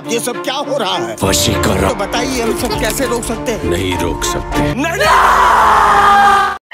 अब ये सब क्या हो रहा है? वशीकरण तो बताइए हम सब कैसे रोक सकते हैं? नहीं रोक सकते।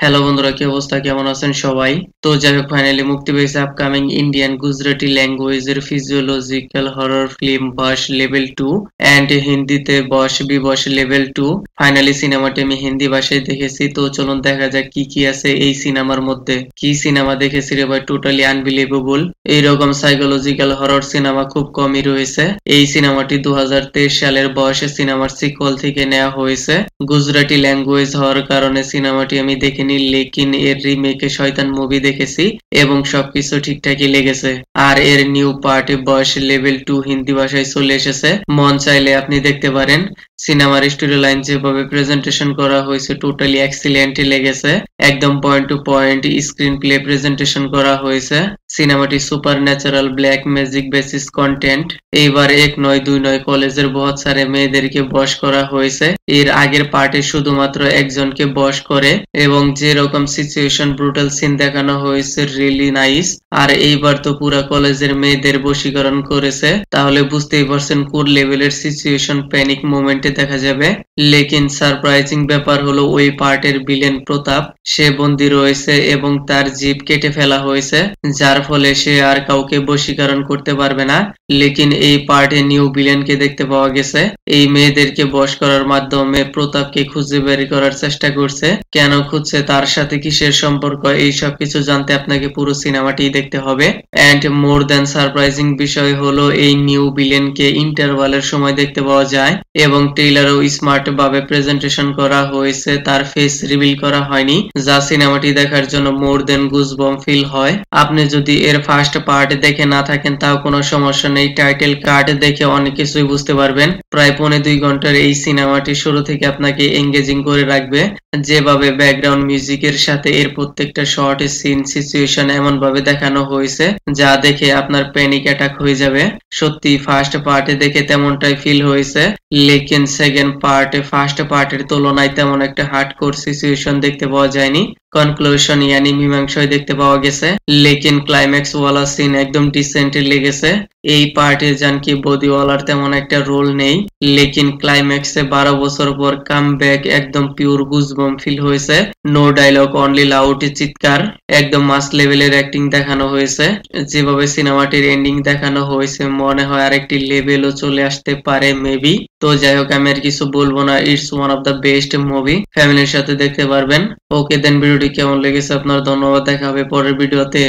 হ্যালো বন্ধুরা, কি অবস্থা, কেমন আছেন সবাই? তো যাই হোক, ফাইনালি মুক্তি পেয়েছে আপকামিং ইন্ডিয়ান গুজরাটি ল্যাঙ্গুয়েজের physiological horror film Vash level 2 and হিন্দিতে বশ বি বশ লেভেল 2। ফাইনালি সিনেমাটি আমি হিন্দি ভাষায় দেখেছি। তো চলুন দেখা যাক কি কি আছে এই সিনেমার মধ্যে। কি সিনেমা দেখেছি রে ভাই, টোটালি আনবিলিভেবল। এইরকম সাইকোলজিক্যাল হরর সিনেমা খুব কমই রয়েছে। এই সিনেমাটি 2023 সালের বয়সে সিনেমার সিকোয়েল থেকে নেওয়া হয়েছে। গুজরাটি ল্যাঙ্গুয়েজ হওয়ার কারণে সিনেমাটি আমি দেখিনি, লেকিন এর রিমেকে শয়তান মুভি দেখেছি এবং সবকিছু ঠিকঠাকই লেগেছে। আর এর নিউ পার্ট বয়স লেভেল 2 হিন্দি ভাষায় চলে এসেছে। মন চাইলে আপনি দেখতে পারেন। সিনেমার স্টোরি লাইন যেভাবে প্রেজেন্টেশন করা হয়েছে টোটালি এক্সিলেন্ট লেগেছে। একদম point to point screen play presentation করা হয়েছে। সিনেমাটি super natural black magic basis content. এইবার এক নয় দুই নয় কলেজের বহুত সারে মেয়েদেরকে বশ করা হয়েছে। এর আগের পার্টে শুধুমাত্র একজনকে বশ করে এবং যেরকম সিচুয়েশন ব্রুটাল সিন দেখানো হয়েছে রিয়েলি নাইস। আর এইবার তো পুরা কলেজের মেয়েদের বশীকরণ করেছে, তাহলে বুঝতেই পারছেন কোন লেভেলের সিচুয়েশন প্যানিক মোমেন্টে দেখা যাবে। লেকিন সারপ্রাইজিং ব্যাপার হলো ওই পার্টের ভিলেন প্রতাপ, সে বন্দী রয়েছে এবং তার জিভ কেটে ফেলা হয়েছে, যার ফলে সে আর কাউকে বশীকরণ করতে পারবে না। লেকিন এই পার্টে নিউ ভিলেনকে দেখতে পাওয়া গেছে। এই মেয়েদেরকে বশ করার মাধ্যমে প্রতাপকে খুঁজে বের করার চেষ্টা করছে। কেন খুঁজছে, তার সাথে কিসের সম্পর্ক, এই সব কিছু জানতে আপনাকে পুরো সিনেমাটি দেখতে হবে। এন্ড মোর দ্যান সারপ্রাইজিং বিষয় হলো এই নিউ ভিলেনকে ইন্টারভালের সময় দেখতে পাওয়া যায় এবং ট্রেইলারও স্মার্ট ভাবে প্রেজেন্টেশন করা হয়েছে, তার ফেস রিভিল করা হয়নি, যা সিনেমাটি দেখার জন্য মোর দ্যান গুজবম ফিল হয়। আপনি যদি এর ফার্স্ট পার্ট দেখে না থাকেন তাও কোনো সমস্যা নেই, টাইটেল কার্ড দেখে অনেক কিছুই বুঝতে পারবেন। প্রায় 2.5 ঘন্টার এই সিনেমাটি শুরু থেকে আপনাকে এঙ্গেজিং করে রাখবে। যেভাবে ব্যাকগ্রাউন্ড মিউজিকের সাথে এর প্রত্যেকটা শর্ট সিন সিচুয়েশন এমন ভাবে দেখানো হয়েছে যা দেখে আপনার প্যানিক অ্যাটাক হয়ে যাবে। সত্যি ফার্স্ট পার্টে দেখে তেমনটাই ফিল হয়েছে, লেকিন সেকেন্ড পার্টে ফার্স্ট পার্টের তুলনায় তেমন একটা হার্ডকোর সিচুয়েশন দেখতে পাওয়া যায়নি। কনক্লুশন ইয়ানি মীমাংসায় দেখতে পাওয়া গেছে, লেকিন ক্লাইম্যাক্স ওয়ালা সিন একদম ডিসেন্ট লেগেছে। এই পার্টে জানকি বদিওয়ালার তেমন একটা রোল নেই, লেকিন ক্লাইম্যাক্সে 12 বছর পর কাম ব্যাক একদম পিওর গুজবম ফিল হয়েছে। নো ডায়লগ, অনলি লাউড চিৎকার। একদম মাস লেভেলের অ্যাক্টিং দেখানো হয়েছে। যেভাবে সিনেমাটির এন্ডিং দেখানো হয়েছে মনে হয় আরেকটি লেভেলও চলে আসতে পারে মেবি। তো যাই হোক, আমি আর কিছু বলবো না, it's one of the best movie, ফ্যামিলির সাথে দেখতে পারবেন। ওকে দেন, ভিডিওটি কেমন লেগেছে আপনার, ধন্যবাদ, দেখা হবে পরের ভিডিওতে।